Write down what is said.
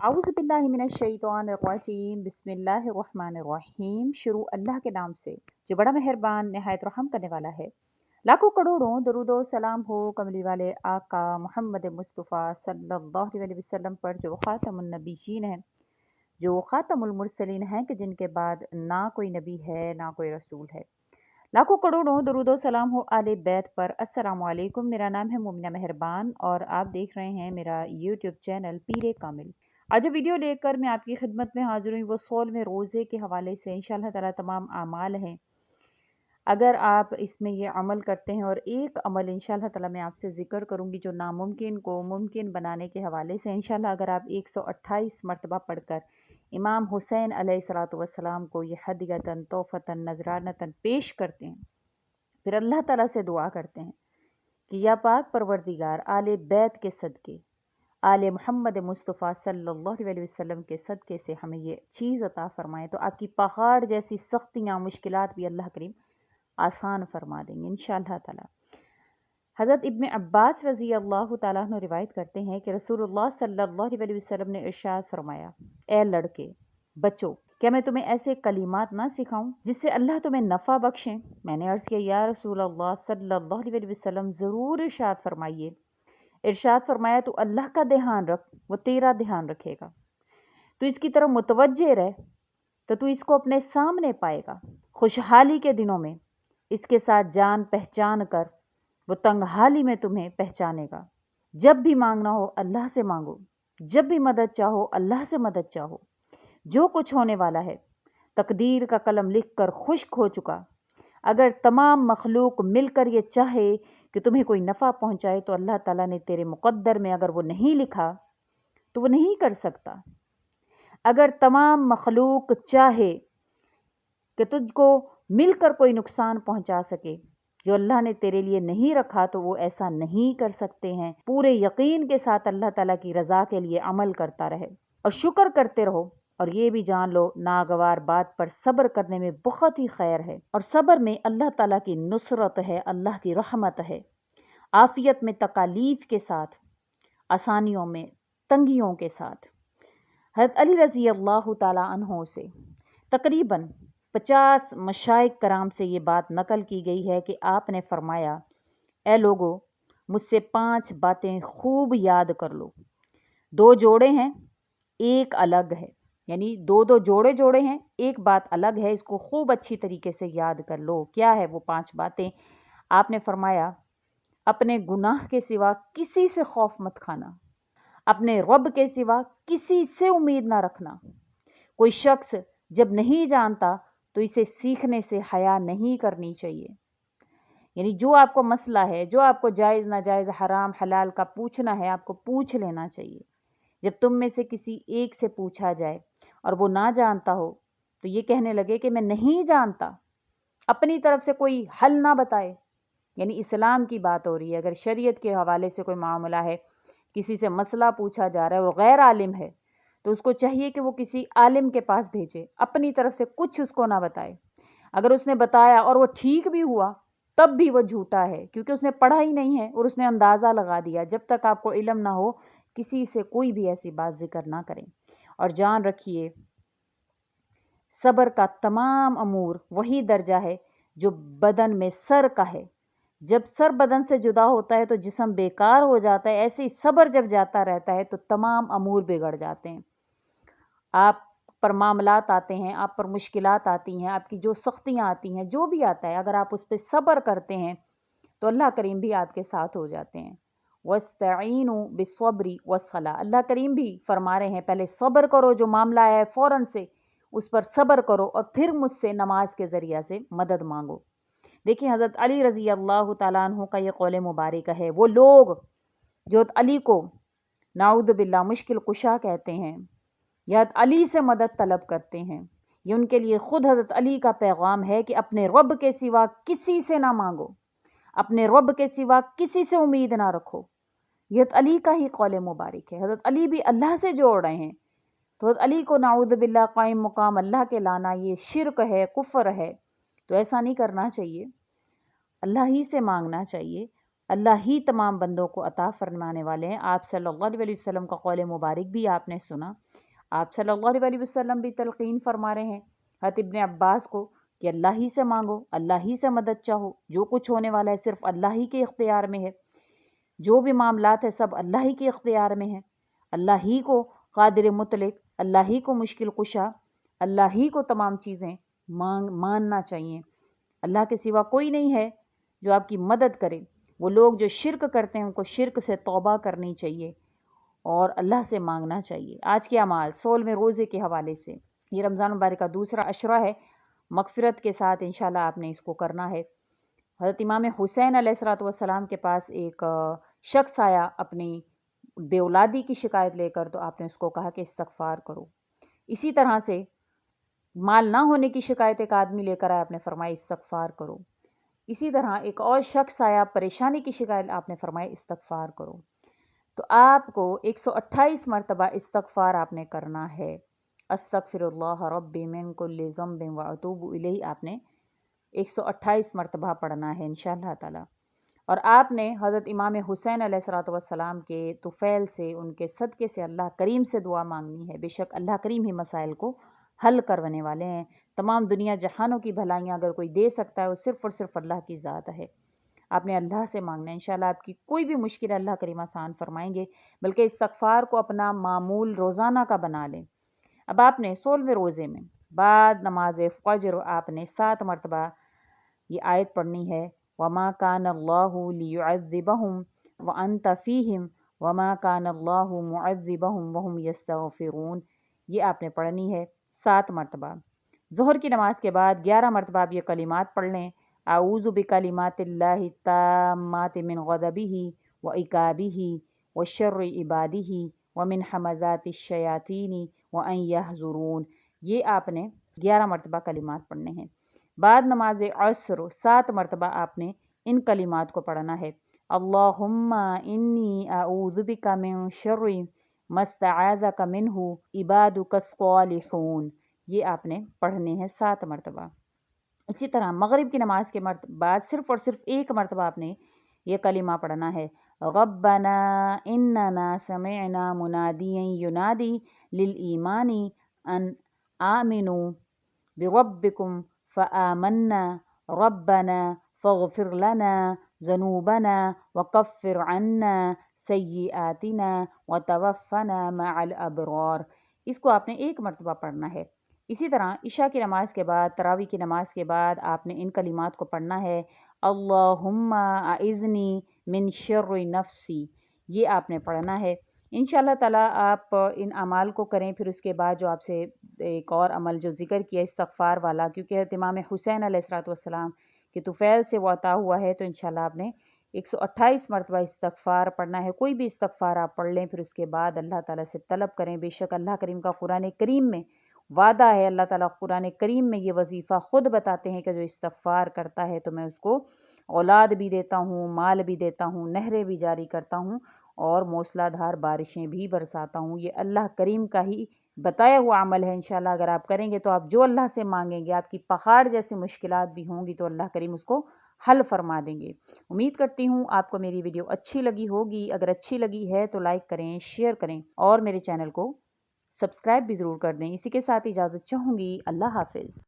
आऊज़ुबिल्लाहिमिनश्शैतानिर्रजीम बिस्मिल्लाहिर्रहमानिर्रहीम। शुरू अल्लाह के नाम से जो बड़ा मेहरबान नहायत रहम करने वाला है। लाखों करोड़ों दरूदो सलाम हो कमली वाले आका मोहम्मद मुस्तफ़ा सल्लल्लाहु अलैहि वसल्लम पर जो ख़ातमुन नबीयीन हैं, जो ख़ातमुल मुरसलीन हैं कि जिनके बाद ना कोई नबी है ना कोई रसूल है। लाखों करोड़ों दरूदो सलाम हो आले बैत पर। अस्सलामु अलैकुम। मेरा नाम है मोमिना मेहरबान और आप देख रहे हैं मेरा यूट्यूब चैनल पीरे कामिल। आज जो वीडियो लेकर मैं आपकी खिदमत में हाजिर हुई वो सोल में रोज़े के हवाले से। इंशाअल्लाह ताला तमाम आमाल हैं, अगर आप इसमें ये अमल करते हैं, और एक अमल इंशाअल्लाह ताला मैं आपसे ज़िक्र करूंगी जो नामुमकिन को मुमकिन बनाने के हवाले से। इंशाअल्लाह अगर आप 128 मरतबा पढ़कर इमाम हुसैन अलैहिस्सलातु वस्सलाम को ये हदियतन तोहफ़तन नजरानतन पेश करते हैं, फिर अल्लाह ताला से दुआ करते हैं कि या पाक परवरदिगार आले बैत के सदके, आले मोहम्मद मुस्तफ़ा सल्लल्लाहु अलैहि वसल्लम के सदके से हमें ये चीज़ अता फरमाएं, तो आपकी पहाड़ जैसी सख्तियाँ मुश्किलात भी अल्लाह करीम आसान फरमा देंगे इंशाअल्लाह ताला। हज़रत इब्न अब्बास रज़ी अल्लाह ताला अन्हु रिवायत करते हैं कि रसूलुल्लाह सल्लल्लाहु अलैहि वसल्लम ने इरशाद फरमाया, ए लड़के बच्चों, क्या मैं तुम्हें ऐसे कलिमात ना सिखाऊं जिससे अल्लाह तुम्हें नफ़ा बख्शें। मैंने अर्ज़ किया, या रसूलल्लाह सल्लल्लाहु अलैहि वसल्लम ज़रूर इरशाद फरमाइए। इरशाद फरमाया, तो अल्लाह का ध्यान रख, वो तेरा ध्यान रखेगा। तो इसकी तरफ मुतवज्जे रह तो तू इसको अपने सामने पाएगा। खुशहाली के दिनों में इसके साथ जान पहचान कर वो तंगहाली में तुम्हें पहचानेगा। जब भी मांगना हो अल्लाह से मांगो, जब भी मदद चाहो अल्लाह से मदद चाहो। जो कुछ होने वाला है तकदीर का कलम लिख कर खुश्क हो चुका। अगर तमाम मखलूक मिलकर ये चाहे कि तुम्हें कोई नफ़ा पहुंचाए, तो अल्लाह ताला ने तेरे मुक़द्दर में अगर वो नहीं लिखा तो वो नहीं कर सकता। अगर तमाम मखलूक चाहे कि तुझको मिलकर कोई नुकसान पहुंचा सके, जो अल्लाह ने तेरे लिए नहीं रखा, तो वो ऐसा नहीं कर सकते हैं। पूरे यकीन के साथ अल्लाह ताला की रज़ा के लिए अमल करता रहे और शुक्र करते रहो। और ये भी जान लो, नागवार बात पर सब्र करने में बहुत ही खैर है, और सब्र में अल्लाह ताला की नुसरत है, अल्लाह की रहमत है। आफियत में तकालीफ के साथ, आसानियों में तंगियों के साथ। हज़रत अली रज़ी अल्लाह ताला अन्हो से तकरीबन 50 मशाइख कराम से ये बात नकल की गई है कि आपने फरमाया, ए लोगो, मुझसे 5 बातें खूब याद कर लो। 2 जोड़े हैं, एक अलग है, यानी 2 जोड़े जोड़े हैं, एक बात अलग है। इसको खूब अच्छी तरीके से याद कर लो। क्या है वो 5 बातें? आपने फरमाया, अपने गुनाह के सिवा किसी से खौफ मत खाना, अपने रब के सिवा किसी से उम्मीद ना रखना। कोई शख्स जब नहीं जानता तो इसे सीखने से हया नहीं करनी चाहिए। यानी जो आपको मसला है, जो आपको जायज़ नाजायज़ हराम हलाल का पूछना है, आपको पूछ लेना चाहिए। जब तुम में से किसी एक से पूछा जाए और वो ना जानता हो, तो ये कहने लगे कि मैं नहीं जानता, अपनी तरफ से कोई हल ना बताए। यानी इस्लाम की बात हो रही है, अगर शरीयत के हवाले से कोई मामला है, किसी से मसला पूछा जा रहा है और गैर आलिम है, तो उसको चाहिए कि वो किसी आलिम के पास भेजे, अपनी तरफ से कुछ उसको ना बताए। अगर उसने बताया और वो ठीक भी हुआ, तब भी वो झूठा है, क्योंकि उसने पढ़ा ही नहीं है और उसने अंदाज़ा लगा दिया। जब तक आपको इल्म ना हो, किसी से कोई भी ऐसी बात जिक्र ना करें। और जान रखिए, सब्र का तमाम अमूर वही दर्जा है जो बदन में सर का है। जब सर बदन से जुदा होता है तो जिस्म बेकार हो जाता है। ऐसे ही सब्र जब जाता रहता है तो तमाम अमूर बिगड़ जाते हैं। आप पर मामलात आते हैं, आप पर मुश्किलात आती हैं, आपकी जो सख्तियाँ आती हैं, जो भी आता है, अगर आप उस पर सब्र करते हैं तो अल्लाह करीम भी आपके साथ हो जाते हैं। वस्तईनु बिस्सब्री वस्सलाह, अल्लाह करीम भी फरमा रहे हैं, पहले सब्र करो, जो मामला है फ़ौरन से उस पर सब्र करो और फिर मुझसे नमाज के ज़रिया से मदद मांगो। देखिए, हज़रत अली रज़ी अल्लाह ताला अन्हु का ये कौल मुबारक है। वो लोग जो अली को नाउज़ बिल्लाह मुश्किल कुशा कहते हैं, या अली से मदद तलब करते हैं, ये उनके लिए खुद हज़रत अली का पैगाम है कि अपने रब के सिवा किसी से ना मांगो, अपने रब के सिवा किसी से उम्मीद ना रखो। ये हज़रत अली का ही कौल मुबारक है। हज़रत अली भी अल्लाह से जोड़ रहे हैं, तो हज़रत अली को नाउज़ बिल्लाह कायम मुकाम अल्लाह के लाना ये शिर्क है, कुफ्र है। तो ऐसा नहीं करना चाहिए, अल्लाह ही से मांगना चाहिए। अल्लाह ही तमाम बंदों को अता फरमाने वाले हैं। आप सल्लल्लाहु अलैहि वसल्लम का कौल मुबारक भी आपने सुना आप सल्लल्लाहु अलैहि वसल्लम भी तलकीन फरमा रहे हैं हज़रत इब्न अब्बास को कि अल्लाह ही से मांगो, अल्लाह ही से मदद चाहो, जो कुछ होने वाला है सिर्फ अल्लाह ही के इख्तियार में है, जो भी मामलात है सब अल्लाह ही के इख्तियार में है, अल्लाह ही को कादिर मुतलक, अल्लाह ही को मुश्किल कुशा, अल्लाह ही को तमाम चीज़ें मानना चाहिए। अल्लाह के सिवा कोई नहीं है जो आपकी मदद करे। वो लोग जो शिरक करते हैं उनको शिरक से तौबा करनी चाहिए और अल्लाह से मांगना चाहिए। आज के अमाल 16वें रोज़े के हवाले से, ये रमज़ान मुबारक का दूसरा अशरा है, मगफिरत के साथ इंशाल्लाह आपने इसको करना है। हज़रत इमाम हुसैन अलैहिस्सलाम के पास एक शख्स आया अपनी बेऔलादी की शिकायत लेकर, तो आपने उसको कहा कि इस्तगफार करो। इसी तरह से माल ना होने की शिकायत एक आदमी लेकर आया, आपने फरमाया इस्तगफार करो। इसी तरह एक और शख्स आया परेशानी की शिकायत, आपने फरमाया इस्तगफार करो। तो आपको 128 मरतबा इस्तगफार आपने करना है। अस्तगफिरुल्लाह रब्बी मिन कुल्लि ज़ंबिन व अतूबु इलैहि आपने 128 मरतबा पढ़ना है इंशाअल्लाह ताला। और आपने हज़रत इमाम हुसैन अलैहिस्सलाम के तुफ़ैल से, उनके सदक़े से अल्लाह करीम से दुआ मांगनी है। बेशक अल्लाह करीम ही मसाइल को हल करने वाले हैं। तमाम दुनिया जहानों की भलाइयाँ अगर कोई दे सकता है वो सिर्फ़ और सिर्फ अल्लाह की ज़ात है। आपने अल्लाह से मांगना है, इंशाअल्लाह आपकी कोई भी मुश्किल अल्लाह करीम आसान फरमाएंगे। बल्कि इस्तगफार को अपना मामूल रोज़ाना का बना लें। अब आपने 16वें रोज़े में बाद नमाज फ़ज्र आपने 7 मरतबा ये आयत पढ़नी है, वमा कान अल्लाहु लियुअज़्ज़िबहुम व अंत फ़ीहिम वमा कान अल्लाहु मुअज़्ज़िबहुम वहुम यस्तग़फ़िरून। ये आपने पढ़नी है 7 मरतबा। ज़ोहर की नमाज के बाद 11 मरतबा आप ये कलिमात पढ़ लें, आऊज़ु बिकलिमातिल्लाहि ताम्माति मिन ग़ज़बिही व इक़ाबिही व शर्रि इबादिही व मिन हमज़ातिश शयातीनी व अन यहज़ुरून। ये आपने 11 मरतबा कलिमात पढ़ने हैं। बाद नमाज असर 7 मरतबा आपने इन कलिमात को पढ़ना है, अल्लाहुम्मा इन्नी अऊज़ु बिका मिन शर्रि मस्तआज़का मिन्हु इबादुकस सालिहून। ये आपने पढ़ने हैं 7 मरतबा। इसी तरह मगरिब की नमाज के बाद सिर्फ़ और सिर्फ एक मरतबा आपने ये कलिमा पढ़ना है, रब्बना इन्नना समिअना मुनादियन युनादी लिल ईमानी अन आमिनू बिरब्बिकुम फ़आमन्ना रब्बना फ़ग़फ़िर लना ज़ुनूबना वकफ़िर अन्ना सय्यिआतिना वतवफ़्फ़ना मअल अबरार। इसको आपने एक मरतबा पढ़ना है। इसी तरह इशा की नमाज के बाद, तरावी की नमाज के बाद आपने इन कलिमात को पढ़ना है, अल्लाहुम्मा आइज़नी मिन शर्रि नफ्सी। ये आपने पढ़ना है। इंशाअल्लाह ताला आप इन अमाल को करें। फिर उसके बाद जो आपसे एक और अमल जो ज़िक्र किया इस्तग़फ़ार वाला, क्योंकि हज़रत इमाम हुसैन अलैहिस्सलाम के तुफ़ैल से वो अता हुआ है, तो इंशाअल्लाह आपने 128 मरतबा इस्तग़फ़ार पढ़ना है। कोई भी इस्तग़फ़ार आप पढ़ लें, फिर उसके बाद अल्लाह ताला से तलब करें। बेशक अल्लाह करीम का कुरान करीम में वादा है, अल्लाह ताला कुरान करीम में ये वजीफ़ा ख़ुद बताते हैं कि जो इस्तग़फ़ार करता है तो मैं उसको औलाद भी देता हूँ, माल भी देता हूँ, नहरें भी जारी करता हूँ और मूसलाधार बारिशें भी बरसाता हूँ। ये अल्लाह करीम का ही बताया हुआ अमल है। इंशाअल्लाह अगर आप करेंगे तो आप जो अल्लाह से मांगेंगे, आपकी पहाड़ जैसी मुश्किलात भी होंगी तो अल्लाह करीम उसको हल फरमा देंगे। उम्मीद करती हूँ आपको मेरी वीडियो अच्छी लगी होगी। अगर अच्छी लगी है तो लाइक करें, शेयर करें और मेरे चैनल को सब्सक्राइब भी ज़रूर कर दें। इसी के साथ इजाज़त चाहूँगी। अल्लाह हाफ़िज़।